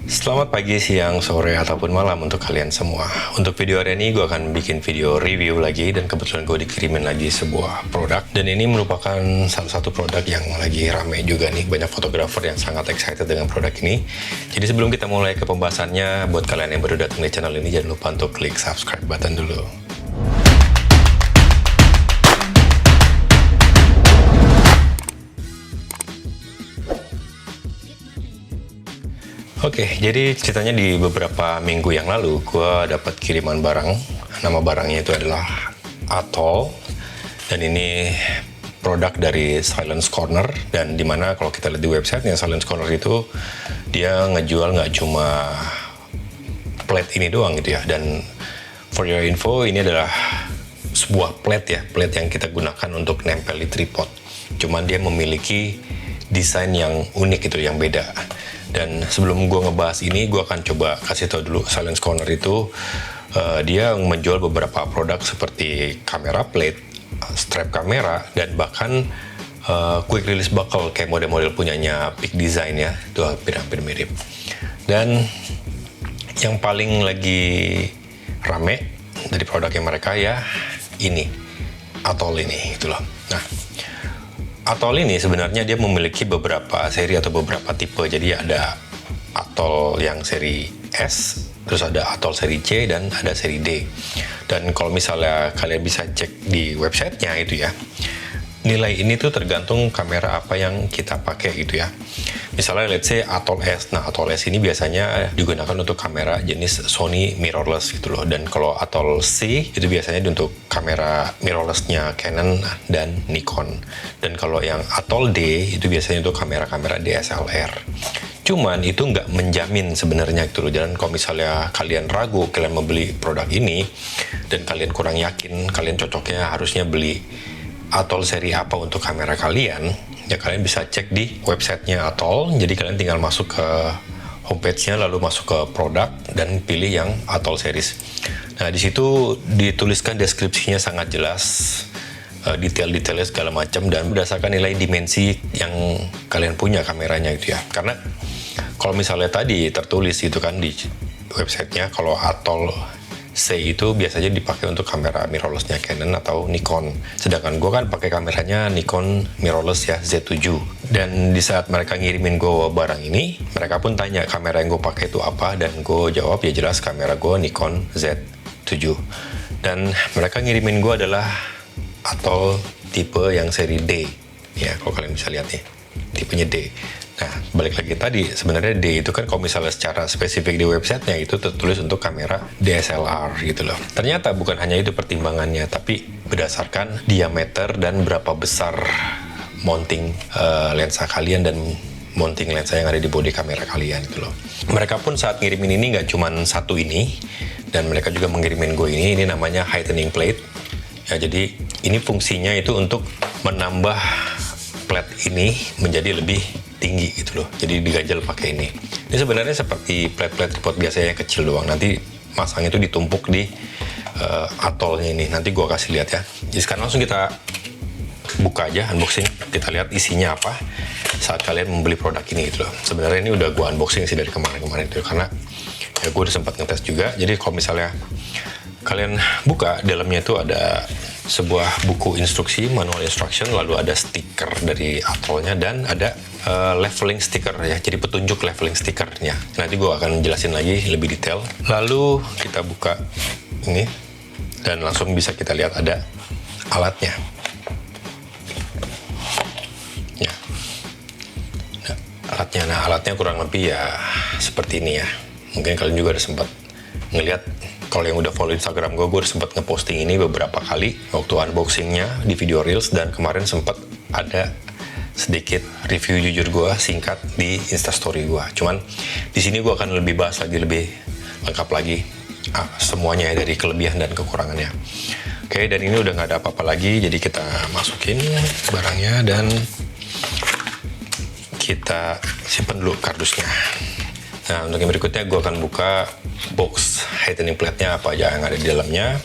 Selamat pagi, siang, sore, ataupun malam untuk kalian semua. Untuk video hari ini gue akan bikin video review lagi, dan kebetulan gue dikirimin lagi sebuah produk. Dan ini merupakan salah satu produk yang lagi rame juga nih, banyak fotografer yang sangat excited dengan produk ini. Jadi sebelum kita mulai ke pembahasannya, buat kalian yang baru datang di channel ini, jangan lupa untuk klik subscribe button dulu. Oke, jadi ceritanya di beberapa minggu yang lalu, gue dapat kiriman barang. Nama barangnya itu adalah Atoll, dan ini produk dari Silence Corner. Dan dimana kalau kita lihat di websitenya Silence Corner itu, dia ngejual nggak cuma plate ini doang gitu ya. Dan for your info, ini adalah sebuah plate ya, plate yang kita gunakan untuk nempel di tripod. Cuman dia memiliki desain yang unik gitu, yang beda. Dan sebelum gue ngebahas ini, gue akan coba kasih tau dulu Silence Corner itu dia menjual beberapa produk seperti kamera plate, strap kamera, dan bahkan quick release buckle kayak model-model punyanya Peak Design ya, itu hampir mirip. Dan yang paling lagi rame dari produknya mereka ya ini Atoll ini gitu loh. Nah, Atoll ini sebenarnya dia memiliki beberapa seri atau beberapa tipe. Jadi ada Atoll yang seri S, terus ada Atoll seri C, dan ada seri D. Dan kalau misalnya kalian bisa cek di websitenya itu ya, nilai ini tuh tergantung kamera apa yang kita pakai gitu ya. Misalnya let's say Atoll S. Nah, Atoll S ini biasanya digunakan untuk kamera jenis Sony mirrorless gitu loh. Dan kalau Atoll C itu biasanya untuk kamera mirrorlessnya Canon dan Nikon. Dan kalau yang Atoll D itu biasanya untuk kamera-kamera DSLR. Cuman itu nggak menjamin sebenarnya gitu loh. Dan kalau misalnya kalian ragu kalian membeli produk ini dan kalian kurang yakin kalian cocoknya harusnya beli Atoll seri apa untuk kamera kalian, ya kalian bisa cek di websitenya Atoll. Jadi kalian tinggal masuk ke homepage-nya, lalu masuk ke produk dan pilih yang Atoll series. Nah, di situ dituliskan deskripsinya sangat jelas, detail-detailnya segala macam, dan berdasarkan nilai dimensi yang kalian punya kameranya gitu ya. Karena kalau misalnya tadi tertulis itu kan di websitenya, kalau Atoll C itu biasanya dipakai untuk kamera mirrorlessnya Canon atau Nikon. Sedangkan gue kan pakai kameranya Nikon mirrorless ya, Z7. Dan di saat mereka ngirimin gue barang ini, mereka pun tanya kamera yang gue pakai itu apa, dan gue jawab ya jelas kamera gue Nikon Z7. Dan mereka ngirimin gue adalah Atoll tipe yang seri D. Ya, kalau kalian bisa lihat nih, tipenya D. Nah, balik lagi tadi, sebenarnya D itu kan kalau misalnya secara spesifik di websitenya itu tertulis untuk kamera DSLR gitu loh. Ternyata bukan hanya itu pertimbangannya, tapi berdasarkan diameter dan berapa besar mounting lensa kalian dan mounting lensa yang ada di bodi kamera kalian gitu loh. Mereka pun saat ngirimin ini nggak cuma satu ini, dan mereka juga mengirimin gue ini namanya heightening plate. Ya, jadi ini fungsinya itu untuk menambah plate ini menjadi lebih tinggi gitu loh. Jadi diganjel pakai ini. Ini sebenarnya seperti plate-plate tripod biasanya kecil doang. Nanti masang itu ditumpuk di Atollnya ini. Nanti gua kasih lihat ya. Jadi sekarang langsung kita buka aja, unboxing. Kita lihat isinya apa saat kalian membeli produk ini gitu loh. Sebenarnya ini udah gua unboxing sih dari kemarin-kemarin itu, karena ya gua udah sempat ngetes juga. Jadi kalau misalnya kalian buka, dalamnya itu ada sebuah buku instruksi, manual instruction, lalu ada stiker dari Atollnya, dan ada leveling stiker ya, jadi petunjuk leveling stikernya. Nanti gue akan jelasin lagi lebih detail. Lalu kita buka ini, dan langsung bisa kita lihat ada alatnya. Ya, alatnya kurang lebih ya seperti ini ya. Mungkin kalian juga udah sempat ngelihat. Kalau yang udah follow Instagram gue udah sempat ngeposting ini beberapa kali waktu unboxingnya di video reels, dan kemarin sempat ada sedikit review jujur gue singkat di Instastory gue. Cuman di sini gue akan lebih bahas lagi, lebih lengkap lagi semuanya ya, dari kelebihan dan kekurangannya. Oke, dan ini udah nggak ada apa-apa lagi, jadi kita masukin barangnya dan kita simpan dulu kardusnya. Nah, untuk yang berikutnya gue akan buka box heightening plate-nya apa aja yang ada di dalamnya.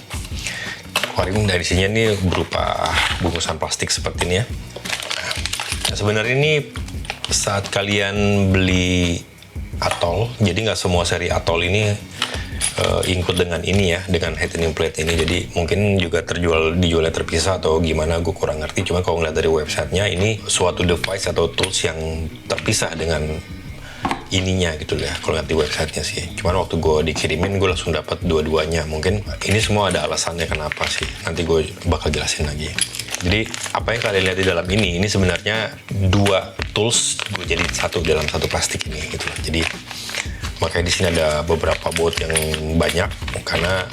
Keluarin dari sini ini berupa bungkusan plastik seperti ini ya. Nah, sebenarnya ini saat kalian beli Atoll. Jadi nggak semua seri Atoll ini include dengan ini ya, dengan heatening plate ini. Jadi mungkin juga dijualnya terpisah atau gimana, gue kurang ngerti. Cuma kalau ngeliat dari websitenya, ini suatu device atau tools yang terpisah dengan ininya gitu ya, kalau ngeliat di websitenya sih. Cuman waktu gue dikirimin, gue langsung dapat dua-duanya. Mungkin ini semua ada alasannya kenapa sih, nanti gue bakal jelasin lagi. Jadi apa yang kalian lihat di dalam ini sebenarnya dua tools gue jadi satu dalam satu plastik ini gitu loh. Jadi makanya di sini ada beberapa baut yang banyak, karena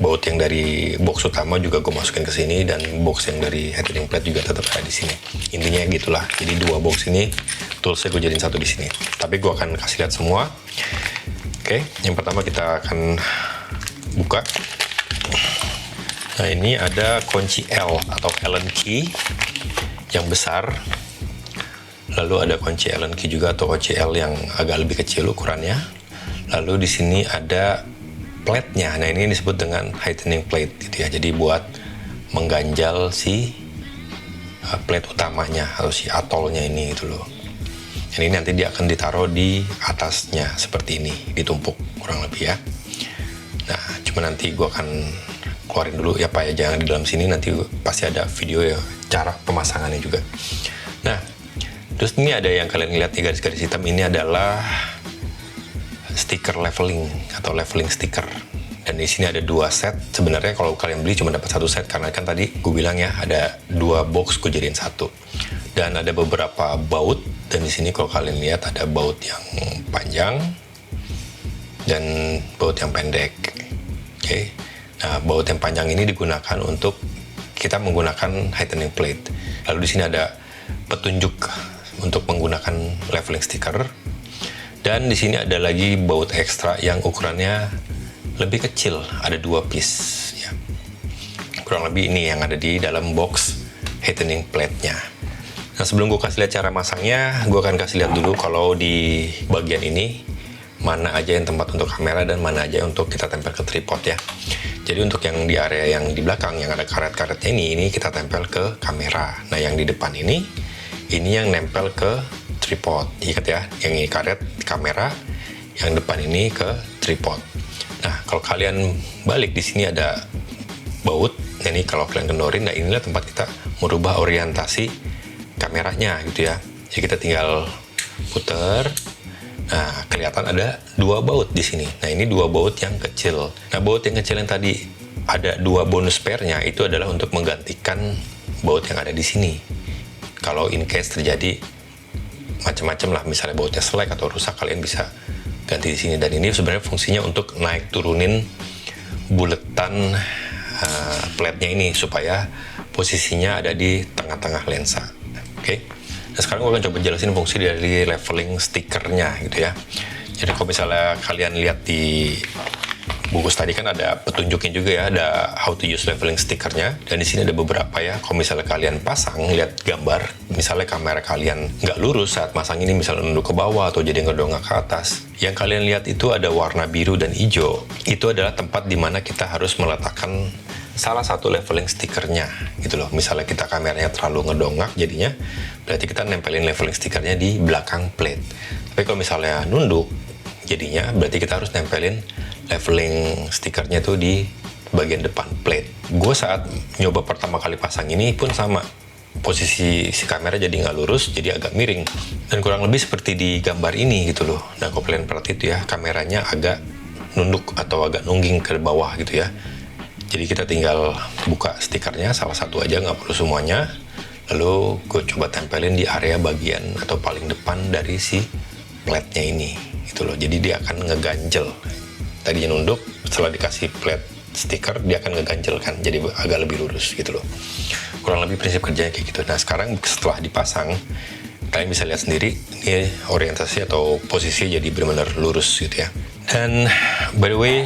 baut yang dari box utama juga gue masukin ke sini, dan box yang dari heatening plate juga tetap ada di sini. Intinya gitulah. Jadi dua box ini toolsnya gue jadiin satu di sini. Tapi gue akan kasih lihat semua. Oke, yang pertama kita akan buka. Nah, ini ada kunci L atau Allen key yang besar. Lalu ada kunci Allen key juga atau kunci L yang agak lebih kecil ukurannya. Lalu di sini ada plate-nya. Nah, ini disebut dengan heatening plate gitu ya. Jadi buat mengganjal si plate utamanya atau si Atoll-nya ini gitu loh. Ini nanti dia akan ditaruh di atasnya seperti ini, ditumpuk kurang lebih ya. Nah, cuma nanti gua akan keluarin dulu ya Pak ya, jangan di dalam sini, nanti pasti ada video ya cara pemasangannya juga. Nah, terus ini ada yang kalian lihat di garis-garis hitam ini adalah stiker leveling atau leveling stiker. Dan di sini ada dua set. Sebenarnya kalau kalian beli cuma dapat satu set, karena kan tadi gue bilang ya ada dua box gue jadiin satu. Dan ada beberapa baut, dan di sini kalau kalian lihat ada baut yang panjang dan baut yang pendek. Oke. Nah, baut yang panjang ini digunakan untuk kita menggunakan heatening plate. Lalu di sini ada petunjuk untuk menggunakan leveling sticker, dan di sini ada lagi baut ekstra yang ukurannya lebih kecil, ada 2 piece ya. Kurang lebih ini yang ada di dalam box heatening plate-nya. Nah, sebelum gue kasih lihat cara masangnya, gue akan kasih lihat dulu kalau di bagian ini mana aja yang tempat untuk kamera dan mana aja untuk kita tempel ke tripod ya. Jadi untuk yang di area yang di belakang yang ada karet-karetnya ini kita tempel ke kamera. Nah, yang di depan ini yang nempel ke tripod. Ingat ya, yang ini karet kamera, yang depan ini ke tripod. Nah, kalau kalian balik di sini ada baut. Nah, ini kalau kalian kendorin, nah inilah tempat kita merubah orientasi kameranya gitu ya. Jadi kita tinggal puter. Nah, kelihatan ada 2 baut di sini. Nah, ini 2 baut yang kecil. Nah, baut yang kecil yang tadi ada 2 bonus pair-nya itu adalah untuk menggantikan baut yang ada di sini. Kalau in case terjadi macam-macam lah, misalnya bautnya selek atau rusak, kalian bisa ganti di sini. Dan ini sebenarnya fungsinya untuk naik turunin buletan plate-nya ini supaya posisinya ada di tengah-tengah lensa. Oke. Nah, sekarang gue akan coba jelasin fungsi dari leveling stikernya gitu ya. Jadi kalau misalnya kalian lihat di bungkus tadi kan ada petunjuknya juga ya, ada how to use leveling stikernya, dan di sini ada beberapa ya. Kalau misalnya kalian pasang, lihat gambar, misalnya kamera kalian nggak lurus saat masang ini, misalnya nunduk ke bawah atau jadi ngedongak ke atas, yang kalian lihat itu ada warna biru dan hijau. Itu adalah tempat dimana kita harus meletakkan salah satu leveling stikernya gitu loh. Misalnya kita kameranya terlalu ngedongak jadinya, berarti kita nempelin leveling stikernya di belakang plate. Tapi kalau misalnya nunduk jadinya, berarti kita harus nempelin leveling stikernya tuh di bagian depan plate. Gue saat nyoba pertama kali pasang ini pun sama, posisi si kamera jadi nggak lurus, jadi agak miring, dan kurang lebih seperti di gambar ini gitu loh. Nah, kalau kalian perhati itu ya, kameranya agak nunduk atau agak nungging ke bawah gitu ya. Jadi kita tinggal buka stikernya salah satu aja, nggak perlu semuanya. Lalu gue coba tempelin di area bagian atau paling depan dari si plate-nya ini gitu loh. Jadi dia akan ngeganjel. Tadinya nunduk, setelah dikasih plate stiker dia akan ngeganjel kan, jadi agak lebih lurus gitu loh. Kurang lebih prinsip kerjanya kayak gitu. Nah, sekarang setelah dipasang, kalian bisa lihat sendiri ini orientasi atau posisi jadi benar-benar lurus gitu ya. Dan by the way,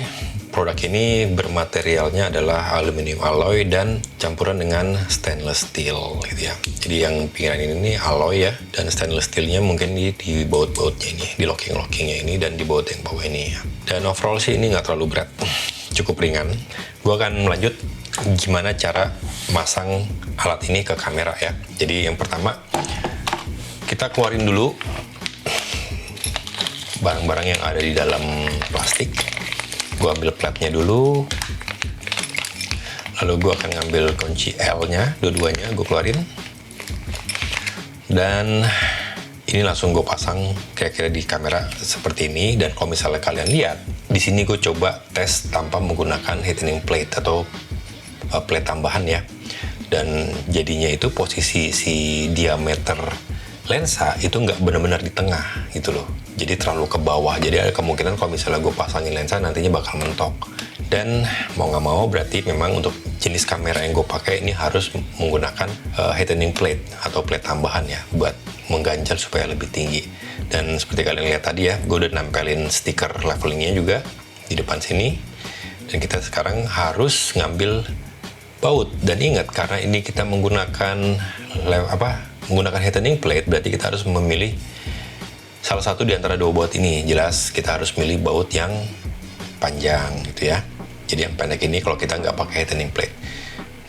produk ini bermaterialnya adalah aluminium alloy dan campuran dengan stainless steel gitu ya. Jadi yang pinggiran ini alloy ya, dan stainless steelnya mungkin di baut-bautnya ini, di locking-lockingnya ini, dan di baut yang bawah ini ya. Dan overall sih ini nggak terlalu berat, cukup ringan. Gua akan melanjut gimana cara masang alat ini ke kamera ya. Jadi yang pertama kita keluarin dulu barang-barang yang ada di dalam plastik. Gue ambil platnya dulu, lalu gue akan ngambil kunci L-nya, dua-duanya gue keluarin, dan ini langsung gue pasang kira-kira di kamera seperti ini. Dan kalau misalnya kalian lihat, di sini gue coba tes tanpa menggunakan heatening plate atau plate tambahan ya. Dan jadinya itu posisi si diameter lensa itu nggak benar-benar di tengah gitu loh. Jadi terlalu ke bawah. Jadi ada kemungkinan kalau misalnya gue pasangin lensa nantinya bakal mentok. Dan mau nggak mau berarti memang untuk jenis kamera yang gue pakai ini harus menggunakan heatening plate atau plate tambahan ya, buat mengganjal supaya lebih tinggi. Dan seperti kalian lihat tadi ya, gue udah nempelin stiker levelingnya juga di depan sini. Dan kita sekarang harus ngambil baut. Dan ingat, karena ini kita menggunakan menggunakan heatening plate, berarti kita harus memilih salah satu di antara dua baut ini. Jelas kita harus milih baut yang panjang gitu ya. Jadi yang pendek ini kalau kita nggak pakai heatening plate.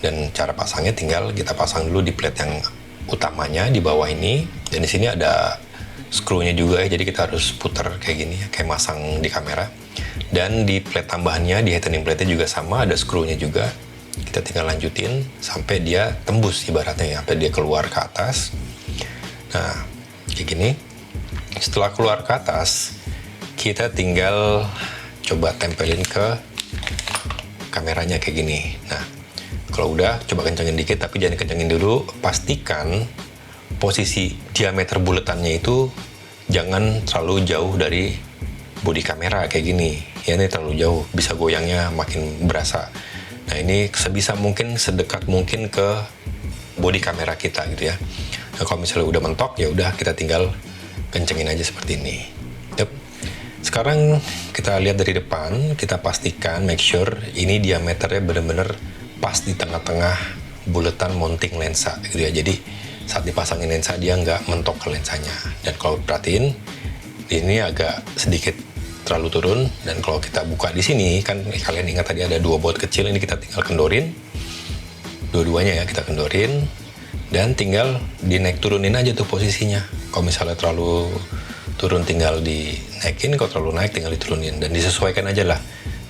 Dan cara pasangnya tinggal kita pasang dulu di plate yang utamanya di bawah ini. Dan di sini ada skrunya juga ya, jadi kita harus putar kayak gini ya, kayak masang di kamera. Dan di plate tambahannya, di heatening plate-nya juga sama, ada skrunya juga. Kita tinggal lanjutin sampai dia tembus ibaratnya ya, sampai dia keluar ke atas. Nah, kayak gini. Setelah keluar ke atas, kita tinggal coba tempelin ke kameranya kayak gini. Nah, kalau udah, coba kencengin dikit, tapi jangan kencengin dulu. Pastikan posisi diameter buletannya itu jangan terlalu jauh dari bodi kamera kayak gini. Ya, ini terlalu jauh, bisa goyangnya makin berasa. Nah, ini sebisa mungkin sedekat mungkin ke bodi kamera kita gitu ya. Nah, kalau misalnya udah mentok, ya udah kita tinggal kencengin aja seperti ini. Yep. Sekarang kita lihat dari depan, kita pastikan make sure ini diameternya bener-bener pas di tengah-tengah buletan mounting lensa gitu ya. Jadi saat dipasangin lensa dia nggak mentok ke lensanya. Dan kalau perhatiin, ini agak sedikit terlalu turun. Dan kalau kita buka di sini kan, kalian ingat tadi ada dua baut kecil, ini kita tinggal kendorin dua-duanya ya, kita kendorin dan tinggal dinaik turunin aja tuh posisinya. Kalau misalnya terlalu turun tinggal dinaikin, kalau terlalu naik tinggal diturunin, dan disesuaikan aja lah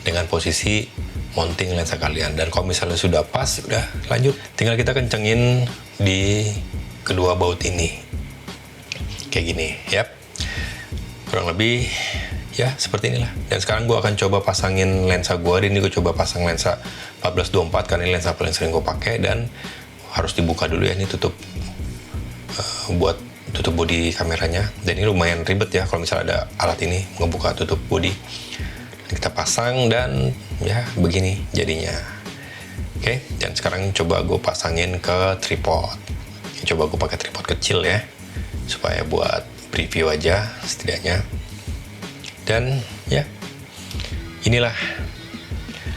dengan posisi mounting lensa kalian. Dan kalau misalnya sudah pas, udah lanjut, tinggal kita kencengin di kedua baut ini kayak gini ya. Kurang lebih ya seperti inilah. Dan sekarang gue akan coba pasangin lensa gue. Hari ini gue coba pasang lensa 14-24 karena ini lensa paling sering gue pakai. Dan harus dibuka dulu ya, ini tutup buat tutup bodi kameranya. Dan ini lumayan ribet ya kalau misalnya ada alat ini ngebuka tutup bodi. Kita pasang dan ya begini jadinya. Oke, dan sekarang coba gue pasangin ke tripod. Coba gue pakai tripod kecil ya, supaya buat preview aja setidaknya. Dan ya, inilah.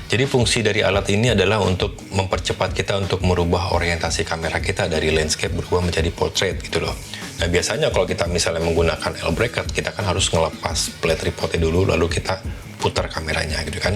Jadi fungsi dari alat ini adalah untuk mempercepat kita untuk merubah orientasi kamera kita dari landscape berubah menjadi portrait gitu loh. Nah, biasanya kalau kita misalnya menggunakan L bracket, kita kan harus ngelepas plate tripodnya dulu, lalu kita putar kameranya gitu kan.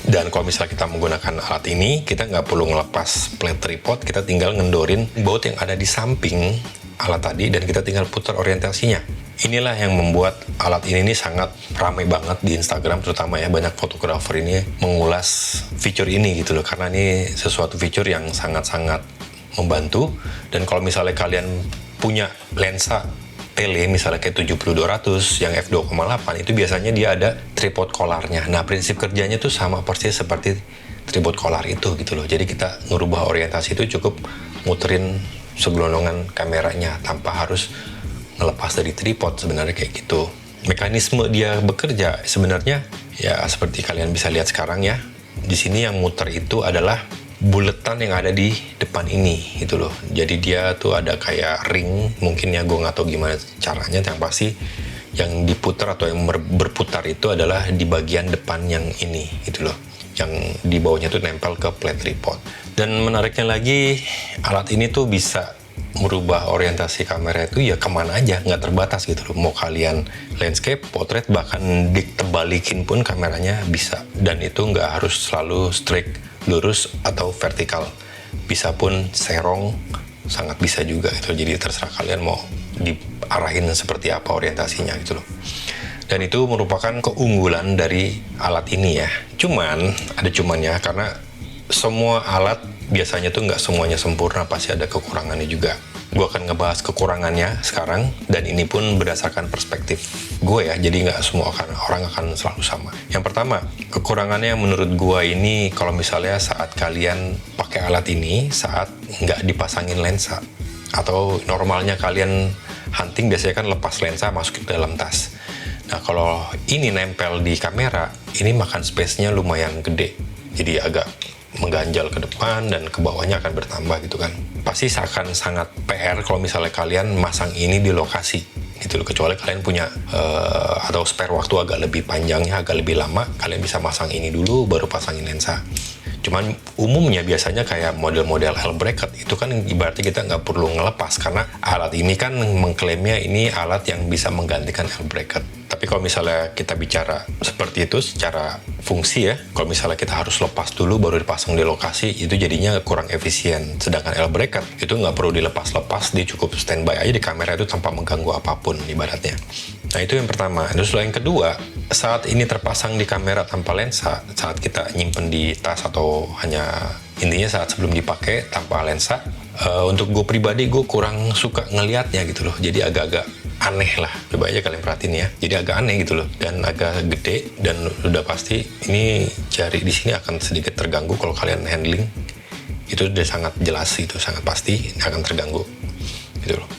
Dan kalau misalnya kita menggunakan alat ini, kita nggak perlu ngelepas plate tripod, kita tinggal ngendorin baut yang ada di samping alat tadi, dan kita tinggal putar orientasinya. Inilah yang membuat alat ini sangat ramai banget di Instagram, terutama ya, banyak fotografer ini mengulas fitur ini gitu loh, karena ini sesuatu fitur yang sangat-sangat membantu. Dan kalau misalnya kalian punya lensa tele misalnya kayak 70-200 yang f2,8, itu biasanya dia ada tripod collarnya. Nah, prinsip kerjanya tuh sama persis seperti tripod collar itu gitu loh. Jadi kita ngerubah orientasi itu cukup muterin segelondongan kameranya tanpa harus ngelepas dari tripod, sebenarnya kayak gitu. Mekanisme dia bekerja sebenarnya ya seperti kalian bisa lihat sekarang ya. Di sini yang muter itu adalah buletan yang ada di depan ini gitu loh. Jadi dia tuh ada kayak ring, mungkin ya, gue nggak tahu gimana caranya. Yang pasti yang diputar atau yang berputar itu adalah di bagian depan yang ini gitu loh, yang di bawahnya tuh nempel ke plate tripod. Dan menariknya lagi, alat ini tuh bisa merubah orientasi kamera itu ya kemana aja, nggak terbatas gitu loh. Mau kalian landscape, potret, bahkan ditebalikin pun kameranya bisa. Dan itu nggak harus selalu straight lurus atau vertikal, bisa pun serong, sangat bisa juga gitu. Jadi terserah kalian mau diarahin seperti apa orientasinya gitu loh. Dan itu merupakan keunggulan dari alat ini ya. Cuman, ada cumannya, karena semua alat biasanya tuh nggak semuanya sempurna, pasti ada kekurangannya juga. Gue akan ngebahas kekurangannya sekarang, dan ini pun berdasarkan perspektif gue ya, jadi nggak semua orang akan selalu sama. Yang pertama, kekurangannya menurut gue ini kalau misalnya saat kalian pakai alat ini saat nggak dipasangin lensa, atau normalnya kalian hunting biasanya kan lepas lensa masuk ke dalam tas. Nah, kalau ini nempel di kamera, ini makan space-nya lumayan gede, jadi agak mengganjal ke depan dan ke bawahnya akan bertambah gitu kan. Pasti akan sangat PR kalau misalnya kalian masang ini di lokasi gitu loh, kecuali kalian punya atau spare waktu agak lebih panjangnya, agak lebih lama, kalian bisa masang ini dulu baru pasangin lensa. Cuman umumnya biasanya kayak model-model L bracket itu kan ibaratnya kita nggak perlu ngelepas, karena alat ini kan mengklaimnya ini alat yang bisa menggantikan L bracket. Tapi kalau misalnya kita bicara seperti itu secara fungsi ya, kalau misalnya kita harus lepas dulu baru dipasang di lokasi, itu jadinya kurang efisien. Sedangkan L bracket itu nggak perlu dilepas-lepas, dia cukup standby aja di kamera itu tanpa mengganggu apapun ibaratnya. Nah, itu yang pertama. Terus yang kedua, saat ini terpasang di kamera tanpa lensa, saat kita nyimpen di tas atau hanya intinya saat sebelum dipakai tanpa lensa, untuk gue pribadi gue kurang suka ngelihatnya gitu loh. Jadi agak-agak aneh lah, coba aja kalian perhatiin ya. Jadi agak aneh gitu loh, dan agak gede, dan udah pasti ini jari di sini akan sedikit terganggu kalau kalian handling. Itu udah sangat jelas, itu sangat pasti akan terganggu gitu loh.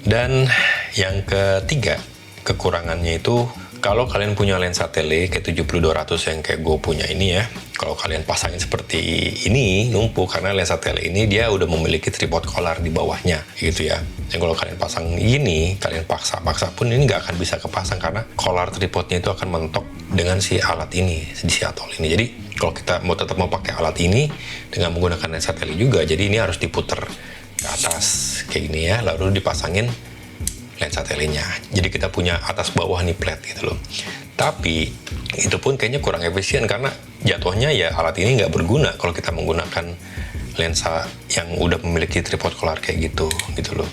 Dan yang ketiga, kekurangannya itu kalau kalian punya lensa tele kayak 70-200 yang kayak gue punya ini ya, kalau kalian pasangin seperti ini numpuk, karena lensa tele ini dia udah memiliki tripod collar di bawahnya gitu ya. Dan kalau kalian pasang ini, kalian paksa pun ini nggak akan bisa kepasang karena collar tripodnya itu akan mentok dengan si alat ini, si atol ini. Jadi kalau kita tetap mau pakai alat ini dengan menggunakan lensa tele juga, jadi ini harus diputer ke atas kayak gini ya, lalu dipasangin lensa telenya. Jadi kita punya atas bawah nih flat gitu loh. Tapi itu pun kayaknya kurang efisien karena jatuhnya ya alat ini nggak berguna kalau kita menggunakan lensa yang udah memiliki tripod collar kayak gitu loh.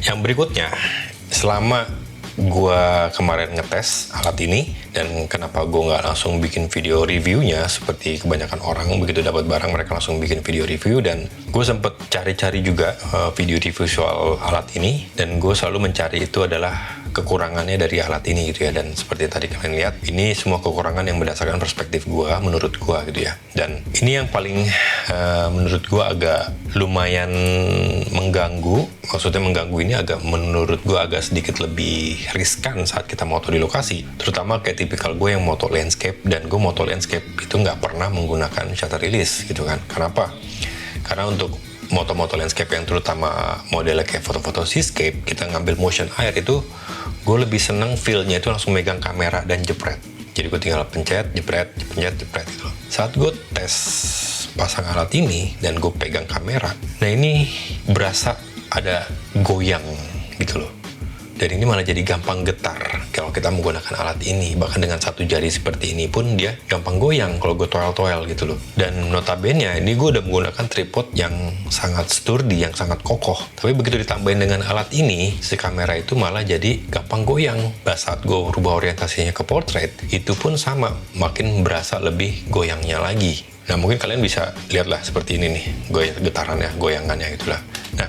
Yang berikutnya, selama gua kemarin ngetes alat ini dan kenapa gua nggak langsung bikin video reviewnya seperti kebanyakan orang, begitu dapat barang mereka langsung bikin video review, dan gue sempet cari-cari juga video review soal alat ini, dan gue selalu mencari itu adalah kekurangannya dari alat ini gitu ya. Dan seperti tadi kalian lihat, ini semua kekurangan yang berdasarkan perspektif gue, menurut gue gitu ya. Dan ini yang paling menurut gue agak lumayan mengganggu. Maksudnya mengganggu ini agak, menurut gue agak sedikit lebih riskan saat kita moto di lokasi, terutama kayak tipikal gue yang moto landscape, dan gue moto landscape itu nggak pernah menggunakan shutter release gitu kan. Kenapa? Karena untuk moto-moto landscape yang terutama modelnya kayak foto-foto seascape, kita ngambil motion air itu, gue lebih seneng feel-nya itu langsung megang kamera dan jepret. Jadi gue tinggal pencet, jepret gitu loh. Saat gue tes pasang alat ini dan gue pegang kamera, nah ini berasa ada goyang gitu loh. Dan ini malah jadi gampang getar kalau kita menggunakan alat ini. Bahkan dengan satu jari seperti ini pun dia gampang goyang kalau gue toel-toel gitu loh. Dan notabene ini gue udah menggunakan tripod yang sangat sturdy, yang sangat kokoh. Tapi begitu ditambahin dengan alat ini, si kamera itu malah jadi gampang goyang. Bah, saat gue rubah orientasinya ke portrait, itu pun sama, makin berasa lebih goyangnya lagi. Nah, mungkin kalian bisa lihatlah seperti ini nih, getarannya, goyangannya gitulah. Nah,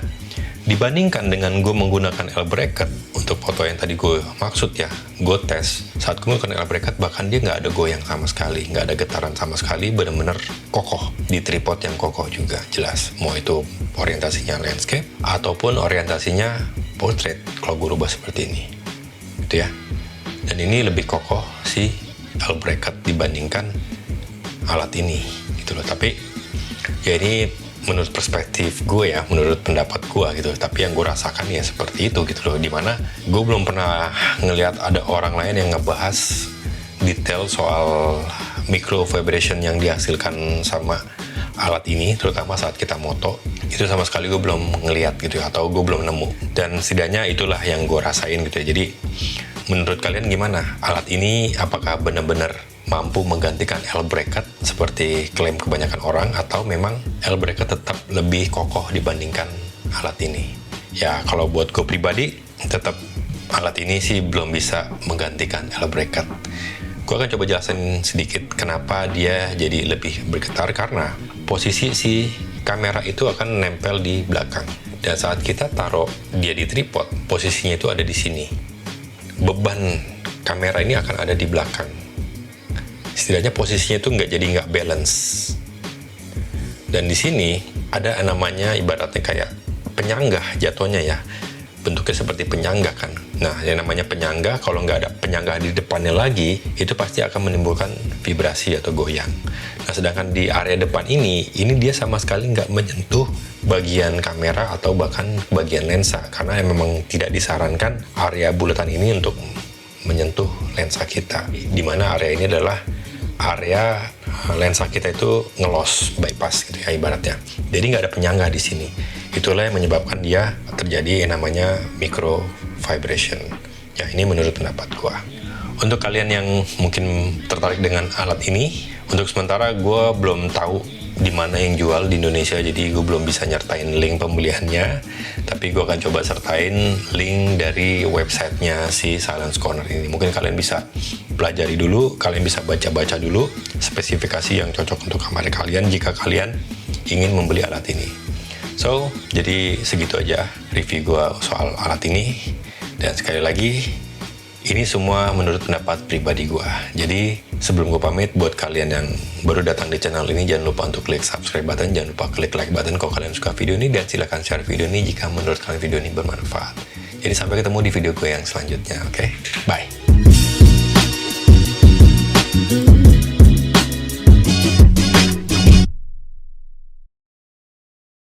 dibandingkan dengan gue menggunakan L bracket untuk foto yang tadi gue maksud ya, gue tes saat gue menggunakan L bracket, bahkan dia nggak ada goyang sama sekali, nggak ada getaran sama sekali, bener-bener kokoh, di tripod yang kokoh juga jelas, mau itu orientasinya landscape ataupun orientasinya portrait kalau gue rubah seperti ini gitu ya. Dan ini lebih kokoh si L bracket dibandingkan alat ini gitu loh. Tapi ya ini menurut perspektif gue ya, menurut pendapat gue gitu. Tapi yang gue rasakan ya seperti itu gitu loh. Dimana gue belum pernah ngelihat ada orang lain yang ngebahas detail soal micro vibration yang dihasilkan sama alat ini, terutama saat kita moto. Itu sama sekali gue belum ngelihat gitu ya, atau gue belum nemu. Dan setidaknya itulah yang gue rasain gitu ya. Jadi menurut kalian gimana? Alat ini apakah benar-benar mampu menggantikan L bracket seperti klaim kebanyakan orang, atau memang L bracket tetap lebih kokoh dibandingkan alat ini? Ya kalau buat gue pribadi, tetap alat ini sih belum bisa menggantikan L bracket. Gue akan coba jelasin sedikit kenapa dia jadi lebih bergetar, karena posisi si kamera itu akan nempel di belakang. Dan saat kita taruh dia di tripod, posisinya itu ada di sini. Beban kamera ini akan ada di belakang. Setidaknya posisinya itu nggak balance. Dan di sini ada namanya ibaratnya kayak penyanggah jatuhnya ya. Bentuknya seperti penyanggah kan. Nah, yang namanya penyanggah, kalau nggak ada penyanggah di depannya lagi, itu pasti akan menimbulkan vibrasi atau goyang. Nah, sedangkan di area depan ini dia sama sekali nggak menyentuh bagian kamera atau bahkan bagian lensa, karena memang tidak disarankan area bulatan ini untuk menyentuh lensa kita, dimana area ini adalah area lensa kita itu ngelos, bypass gitu ya ibaratnya. Jadi nggak ada penyangga di sini. Itulah yang menyebabkan dia terjadi yang namanya micro vibration. Ya, ini menurut pendapat gua. Untuk kalian yang mungkin tertarik dengan alat ini, untuk sementara gua belum tahu di mana yang jual di Indonesia, jadi gue belum bisa nyertain link pembeliannya. Tapi gue akan coba sertain link dari websitenya si Silence Corner ini. Mungkin kalian bisa pelajari dulu, kalian bisa baca-baca dulu spesifikasi yang cocok untuk kamera kalian jika kalian ingin membeli alat ini. So, jadi segitu aja review gue soal alat ini. Dan sekali lagi, ini semua menurut pendapat pribadi gue. Jadi sebelum gue pamit, buat kalian yang baru datang di channel ini, jangan lupa untuk klik subscribe button, jangan lupa klik like button kalau kalian suka video ini, dan silahkan share video ini jika menurut kalian video ini bermanfaat. Jadi sampai ketemu di video gue yang selanjutnya, oke? Bye!